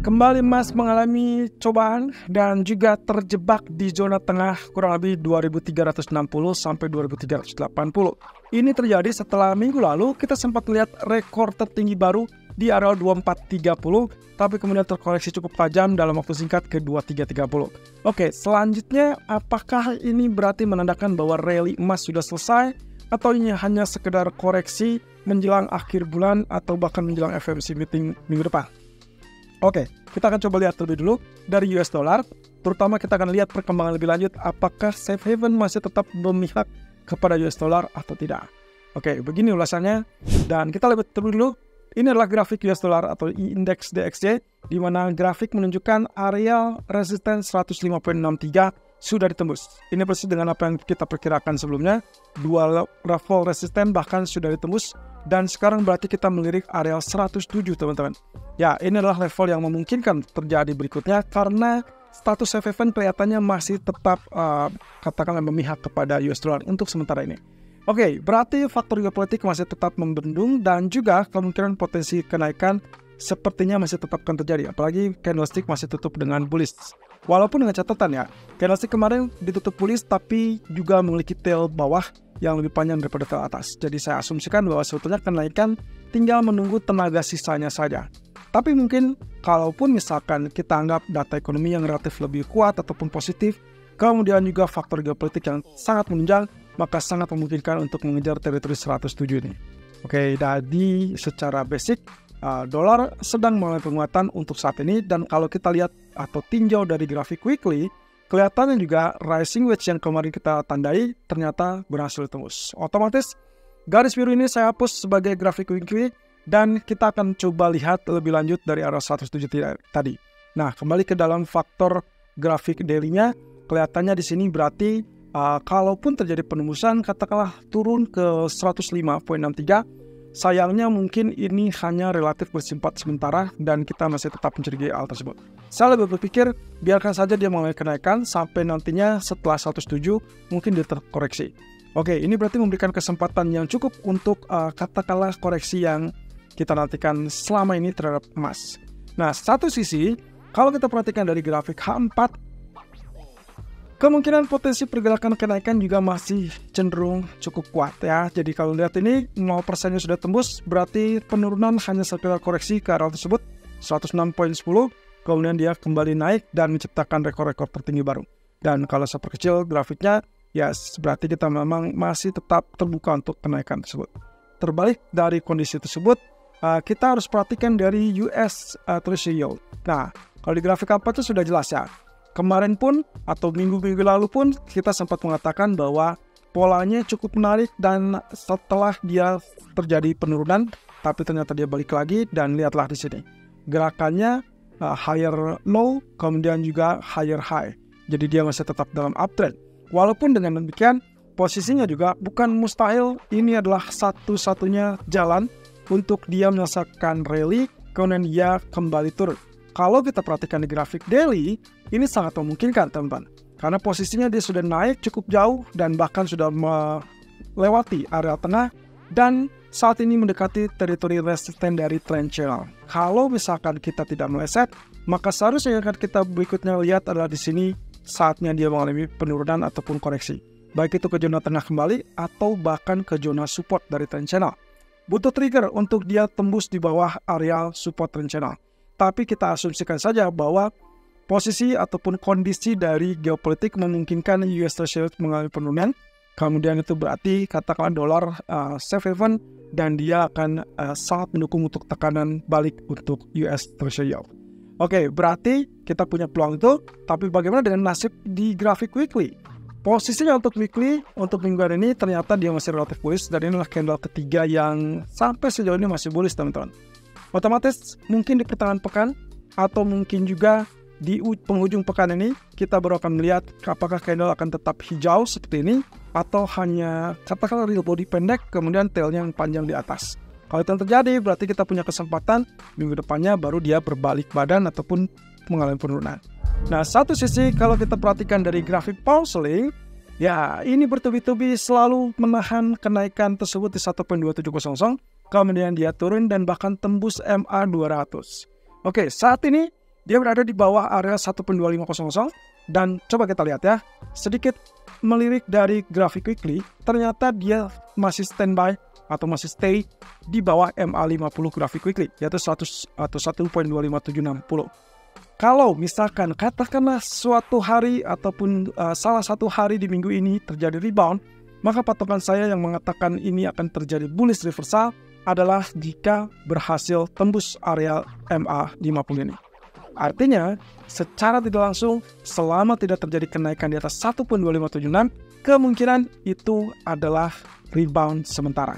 Kembali emas mengalami cobaan dan juga terjebak di zona tengah kurang lebih 2360 sampai 2380. Ini terjadi setelah minggu lalu kita sempat lihat rekor tertinggi baru di area 2430, tapi kemudian terkoreksi cukup tajam dalam waktu singkat ke 2330. Oke, selanjutnya apakah ini berarti menandakan bahwa rally emas sudah selesai atau ini hanya sekedar koreksi menjelang akhir bulan atau bahkan menjelang FOMC meeting minggu depan? Oke, kita akan coba lihat terlebih dulu dari US dollar. Terutama kita akan lihat perkembangan lebih lanjut apakah safe haven masih tetap memihak kepada US dollar atau tidak. Oke, begini ulasannya. Dan kita lihat terlebih dulu. Ini adalah grafik US dollar atau indeks DXY, di mana grafik menunjukkan area resistance 105.63 sudah ditembus. Ini persis dengan apa yang kita perkirakan sebelumnya. Dua level resisten bahkan sudah ditembus. Dan sekarang berarti kita melirik area 107, teman-teman. Ya, ini adalah level yang memungkinkan terjadi berikutnya karena status safe haven kelihatannya masih tetap katakanlah memihak kepada US dollar untuk sementara ini. Oke, berarti faktor geopolitik masih tetap membendung dan juga kemungkinan potensi kenaikan sepertinya masih tetap akan terjadi. Apalagi candlestick masih tutup dengan bullish. Walaupun dengan catatan ya, candlestick kemarin ditutup bullish tapi juga memiliki tail bawah yang lebih panjang daripada tail atas. Jadi saya asumsikan bahwa sebetulnya kenaikan tinggal menunggu tenaga sisanya saja. Tapi mungkin kalaupun misalkan kita anggap data ekonomi yang relatif lebih kuat ataupun positif, kemudian juga faktor geopolitik yang sangat menunjang, maka sangat memungkinkan untuk mengejar teritori 107 ini. Oke, jadi secara basic, dolar sedang mengalami penguatan untuk saat ini. Dan kalau kita lihat atau tinjau dari grafik weekly, kelihatannya juga rising wedge yang kemarin kita tandai ternyata berhasil tembus. Otomatis garis biru ini saya hapus sebagai grafik weekly dan kita akan coba lihat lebih lanjut dari arah 107 tadi. Nah, kembali ke dalam faktor grafik daily-nya, kelihatannya di sini berarti kalaupun terjadi penembusan katakanlah turun ke 105.63, sayangnya mungkin ini hanya relatif bersifat sementara dan kita masih tetap mencurigai hal tersebut. Saya lebih berpikir biarkan saja dia mengalami kenaikan sampai nantinya setelah 107 mungkin dia terkoreksi. Oke, ini berarti memberikan kesempatan yang cukup untuk katakanlah koreksi yang kita nantikan selama ini terhadap emas. Nah, satu sisi kalau kita perhatikan dari grafik H4, kemungkinan potensi pergerakan kenaikan juga masih cenderung cukup kuat ya. Jadi kalau lihat ini 0%-nya sudah tembus, berarti penurunan hanya sekedar koreksi ke arah tersebut 106.10, kemudian dia kembali naik dan menciptakan rekor-rekor tertinggi baru. Dan kalau saya perkecil grafiknya, ya berarti kita memang masih tetap terbuka untuk kenaikan tersebut. Terbalik dari kondisi tersebut, kita harus perhatikan dari US Treasury Yield. Nah, kalau di grafik apa itu sudah jelas ya. Kemarin pun atau minggu-minggu lalu pun kita sempat mengatakan bahwa polanya cukup menarik dan setelah dia terjadi penurunan, tapi ternyata dia balik lagi dan lihatlah di sini. Gerakannya higher low, kemudian juga higher high. Jadi dia masih tetap dalam uptrend. Walaupun dengan demikian, posisinya juga bukan mustahil. Ini adalah satu-satunya jalan untuk dia menyelesaikan rally, kemudian dia kembali turun. Kalau kita perhatikan di grafik daily, ini sangat memungkinkan teman-teman. Karena posisinya dia sudah naik cukup jauh dan bahkan sudah melewati area tengah dan saat ini mendekati teritori resisten dari trend channel. Kalau misalkan kita tidak meleset, maka seharusnya yang akan kita berikutnya lihat adalah di sini saatnya dia mengalami penurunan ataupun koreksi. Baik itu ke zona tengah kembali atau bahkan ke zona support dari trend channel. Butuh trigger untuk dia tembus di bawah area support trend channel. Tapi kita asumsikan saja bahwa posisi ataupun kondisi dari geopolitik memungkinkan US Treasury mengalami penurunan. Kemudian itu berarti katakanlah dolar safe haven dan dia akan sangat mendukung untuk tekanan balik untuk US Treasury Yield. Oke, berarti kita punya peluang itu. Tapi bagaimana dengan nasib di grafik weekly? Posisinya untuk weekly, untuk mingguan ini ternyata dia masih relatif bullish. Dan inilah candle ketiga yang sampai sejauh ini masih bullish teman-teman. Otomatis mungkin di pertengahan pekan atau mungkin juga di penghujung pekan ini kita baru akan melihat apakah candle akan tetap hijau seperti ini atau hanya katakanlah real body pendek kemudian tailnya yang panjang di atas. Kalau itu yang terjadi berarti kita punya kesempatan minggu depannya baru dia berbalik badan ataupun mengalami penurunan. Nah, satu sisi kalau kita perhatikan dari grafik pound sterling, ya ini bertubi-tubi selalu menahan kenaikan tersebut di 1.2700, kemudian dia turun dan bahkan tembus MA 200. Oke, saat ini Dia berada di bawah area 1.2500 dan coba kita lihat ya, sedikit melirik dari grafik weekly, ternyata dia masih standby atau masih stay di bawah MA50 grafik weekly, yaitu 100 atau 1.25760. Kalau misalkan katakanlah suatu hari ataupun salah satu hari di minggu ini terjadi rebound, maka patokan saya yang mengatakan ini akan terjadi bullish reversal adalah jika berhasil tembus area MA50 ini. Artinya, secara tidak langsung, selama tidak terjadi kenaikan di atas 1.2576, kemungkinan itu adalah rebound sementara.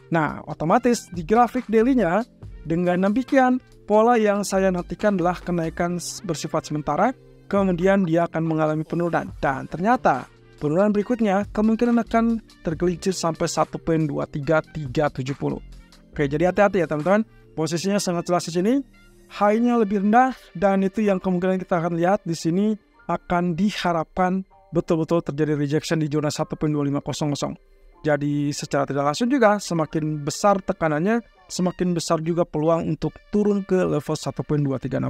Nah, otomatis di grafik daily-nya, dengan demikian, pola yang saya nantikan adalah kenaikan bersifat sementara, kemudian dia akan mengalami penurunan. Dan ternyata, penurunan berikutnya kemungkinan akan tergelincir sampai 1.23370. Oke, jadi hati-hati ya teman-teman. Posisinya sangat jelas di sini. High-nya lebih rendah, dan itu yang kemungkinan kita akan lihat di sini akan diharapkan betul-betul terjadi rejection di zona 1.2500. Jadi secara tidak langsung juga semakin besar tekanannya, semakin besar juga peluang untuk turun ke level 1.2360.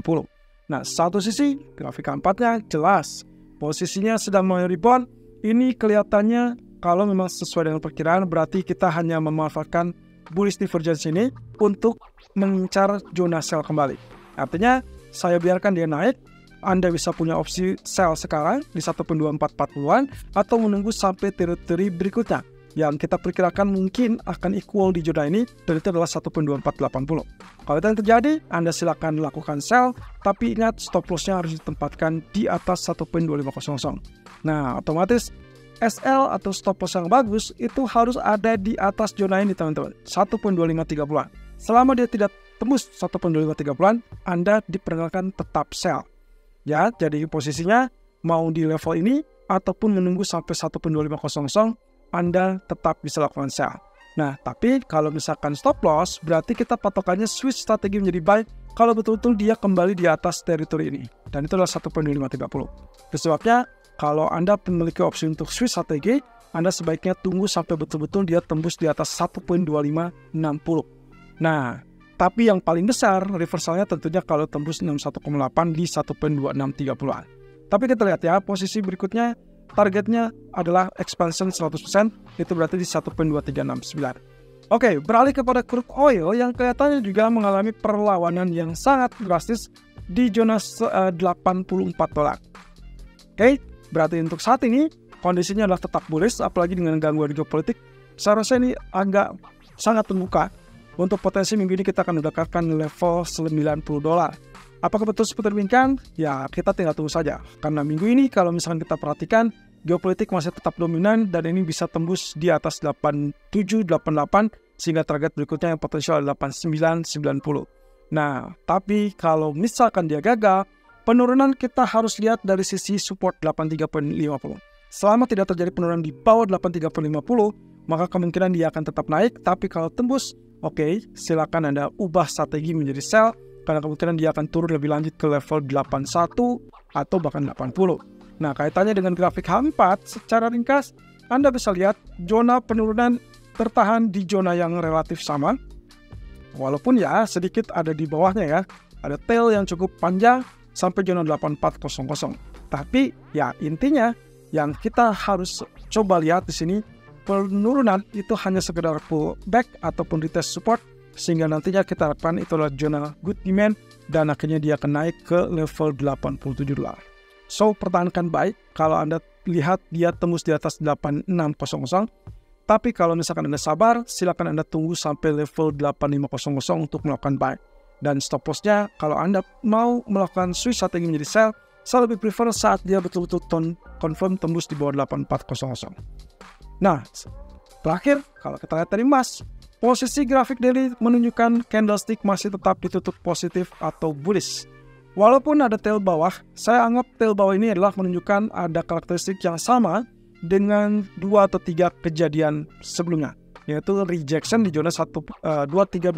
Nah, satu sisi grafik keempatnya jelas posisinya sedang rebound. Ini kelihatannya kalau memang sesuai dengan perkiraan, berarti kita hanya memanfaatkan bullish divergence ini untuk mengincar zona sell kembali. Artinya, saya biarkan dia naik, Anda bisa punya opsi sell sekarang di 1.2440-an atau menunggu sampai teritori berikutnya yang kita perkirakan mungkin akan equal di zona ini, dan itu adalah 1.2480. Kalau itu yang terjadi, Anda silakan lakukan sell, tapi ingat stop loss-nya harus ditempatkan di atas 1.2500. Nah, otomatis SL atau stop loss yang bagus itu harus ada di atas zona ini teman-teman, 1.2530-an. Selama dia tidak tembus 1.2530-an, Anda diperkenalkan tetap sell. Ya, jadi posisinya mau di level ini ataupun menunggu sampai 1.2500, Anda tetap bisa lakukan sell. Nah, tapi kalau misalkan stop loss, berarti kita patokannya switch strategi menjadi buy kalau betul-betul dia kembali di atas teritori ini. Dan itu adalah 1.2530. Itu sebabnya kalau Anda memiliki opsi untuk switch strategi, Anda sebaiknya tunggu sampai betul-betul dia tembus di atas 1.2560. Nah, tapi yang paling besar reversalnya tentunya kalau tembus 61,8 di 1.2630-an. Tapi kita lihat ya, posisi berikutnya targetnya adalah expansion 100%, itu berarti di 1.2369. Oke, beralih kepada crude oil yang kelihatannya juga mengalami perlawanan yang sangat drastis di zona $84. Oke, berarti untuk saat ini kondisinya adalah tetap bullish, apalagi dengan gangguan geopolitik. Seharusnya ini agak sangat terbuka. Untuk potensi minggu ini kita akan mendapatkan level $90. Apakah betul seperti demikian? Ya, kita tinggal tunggu saja. Karena minggu ini kalau misalkan kita perhatikan, geopolitik masih tetap dominan dan ini bisa tembus di atas 87, 88 sehingga target berikutnya yang potensial 89, 90. Nah, tapi kalau misalkan dia gagal, penurunan kita harus lihat dari sisi support 83.50. Selama tidak terjadi penurunan di bawah 83.50, maka kemungkinan dia akan tetap naik. Tapi kalau tembus, oke, silakan Anda ubah strategi menjadi sell, karena kemungkinan dia akan turun lebih lanjut ke level 81 atau bahkan 80. Nah, kaitannya dengan grafik H4, secara ringkas, Anda bisa lihat zona penurunan tertahan di zona yang relatif sama. Walaupun ya sedikit ada di bawahnya ya, ada tail yang cukup panjang sampai zona 8400. Tapi ya intinya yang kita harus coba lihat di sini, penurunan itu hanya sekedar pullback ataupun retest support, sehingga nantinya kita harapkan itu adalah zona good demand dan akhirnya dia akan naik ke level $87. So, pertahankan buy kalau Anda lihat dia tembus di atas 8600. Tapi kalau misalkan Anda sabar, silakan Anda tunggu sampai level 8500 untuk melakukan buy. Dan stop loss-nya kalau Anda mau melakukan switch strategi menjadi sell, saya lebih prefer saat dia betul-betul confirm tembus di bawah 8400. Nah, terakhir kalau kita lihat dari emas, posisi grafik daily menunjukkan candlestick masih tetap ditutup positif atau bullish. Walaupun ada tail bawah, saya anggap tail bawah ini adalah menunjukkan ada karakteristik yang sama dengan 2 atau 3 kejadian sebelumnya, yaitu rejection di zona 2325.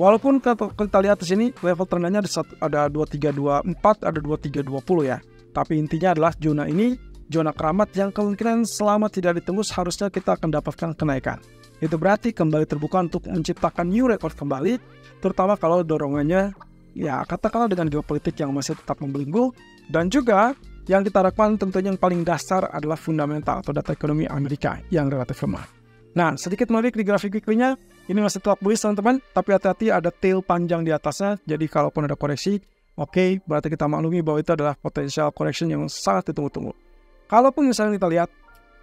Walaupun kita lihat di sini level trendnya ada 2324, ada 2320 ya. Tapi intinya adalah zona ini zona keramat yang kemungkinan selama tidak ditembus harusnya kita akan dapatkan kenaikan. Itu berarti kembali terbuka untuk menciptakan new record kembali, terutama kalau dorongannya ya katakanlah dengan geopolitik yang masih tetap membelenggu, dan juga yang kita harapkan tentunya yang paling dasar adalah fundamental atau data ekonomi Amerika yang relatif lemah. Nah, sedikit menarik di grafik weekly-nya, ini masih tetap bullish teman-teman, tapi hati-hati ada tail panjang di atasnya, jadi kalaupun ada koreksi, oke, berarti kita maklumi bahwa itu adalah potential correction yang sangat ditunggu-tunggu. Kalaupun misalnya kita lihat,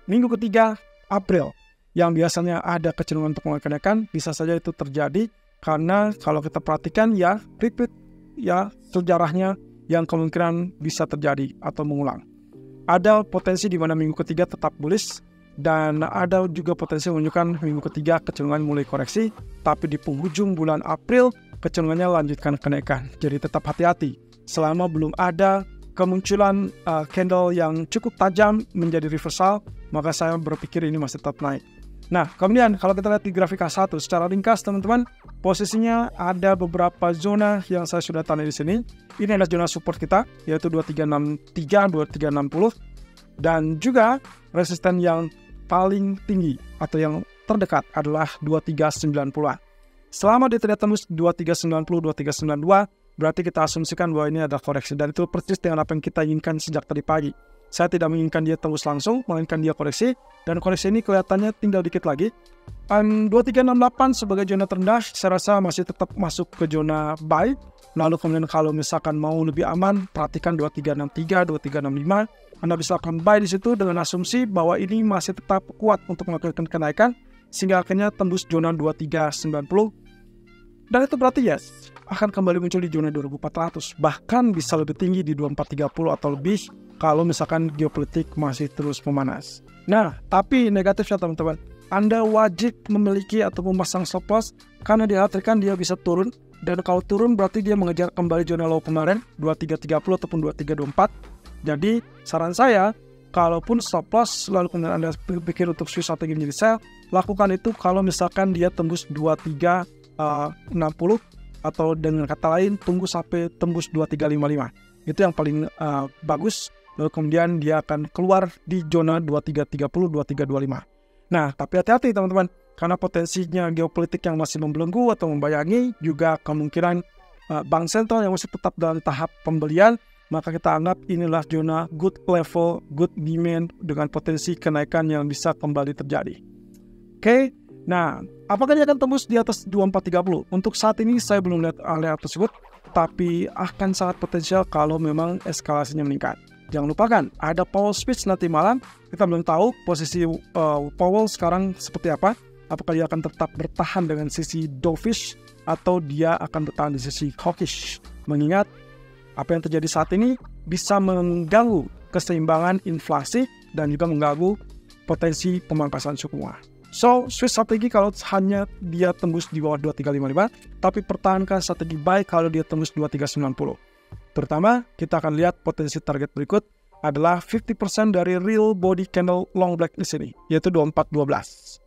minggu ketiga April, yang biasanya ada kecenderungan untuk mengalami kenaikan, bisa saja itu terjadi, karena kalau kita perhatikan ya, repeat, ya sejarahnya yang kemungkinan bisa terjadi atau mengulang. Ada potensi di mana minggu ketiga tetap bullish, dan ada juga potensi menunjukkan minggu ketiga kecenderungan mulai koreksi, tapi di penghujung bulan April kecenderungannya lanjutkan kenaikan. Jadi tetap hati-hati, selama belum ada kemunculan candle yang cukup tajam menjadi reversal, maka saya berpikir ini masih tetap naik. Nah, kemudian kalau kita lihat di grafik H1 secara ringkas teman-teman, posisinya ada beberapa zona yang saya sudah tanda di sini. Ini adalah zona support kita, yaitu 2363, 2360, dan juga resisten yang paling tinggi atau yang terdekat adalah 2390. Selama dia tidak tembus 2390, 2392, berarti kita asumsikan bahwa ini adalah koreksi, dan itu persis dengan apa yang kita inginkan sejak tadi pagi. Saya tidak menginginkan dia tembus langsung, melainkan dia koreksi, dan koreksi ini kelihatannya tinggal dikit lagi. 2368 sebagai zona terendah, saya rasa masih tetap masuk ke zona buy. Lalu kemudian kalau misalkan mau lebih aman, perhatikan 2363, 2365. Anda bisa akan buy di situ dengan asumsi bahwa ini masih tetap kuat untuk melakukan kenaikan, sehingga akhirnya tembus zona 2390. Dan itu berarti ya, akan kembali muncul di zona 2400, bahkan bisa lebih tinggi di 2430 atau lebih kalau misalkan geopolitik masih terus memanas. Nah, tapi negatifnya teman-teman, Anda wajib memiliki atau memasang stop loss karena dikhawatirkan dia bisa turun, dan kalau turun berarti dia mengejar kembali zona low kemarin 2330 ataupun 2324. Jadi saran saya, kalaupun stop loss lalu kemudian Anda pikir untuk switch strategi menjadi sell, lakukan itu kalau misalkan dia tembus 2360, atau dengan kata lain tunggu sampai tembus 2355. Itu yang paling bagus. Lalu kemudian dia akan keluar di zona 2330, 2325. Nah, tapi hati-hati teman-teman, karena potensinya geopolitik yang masih membelenggu atau membayangi, juga kemungkinan bank sentral yang masih tetap dalam tahap pembelian, maka kita anggap inilah zona good level, good demand dengan potensi kenaikan yang bisa kembali terjadi. Oke, nah, apakah dia akan tembus di atas 2430? Untuk saat ini saya belum lihat area tersebut, tapi akan sangat potensial kalau memang eskalasinya meningkat. Jangan lupakan, ada Powell speech nanti malam. Kita belum tahu posisi Powell sekarang seperti apa. Apakah dia akan tetap bertahan dengan sisi dovish atau dia akan bertahan di sisi hawkish. Mengingat apa yang terjadi saat ini bisa mengganggu keseimbangan inflasi dan juga mengganggu potensi pemangkasan suku bunga. So, switch strategi kalau hanya dia tembus di bawah 2355, tapi pertahankan strategi buy kalau dia tembus 2390. Terutama, kita akan lihat potensi target berikut adalah 50% dari real body candle long black di sini, yaitu 2412.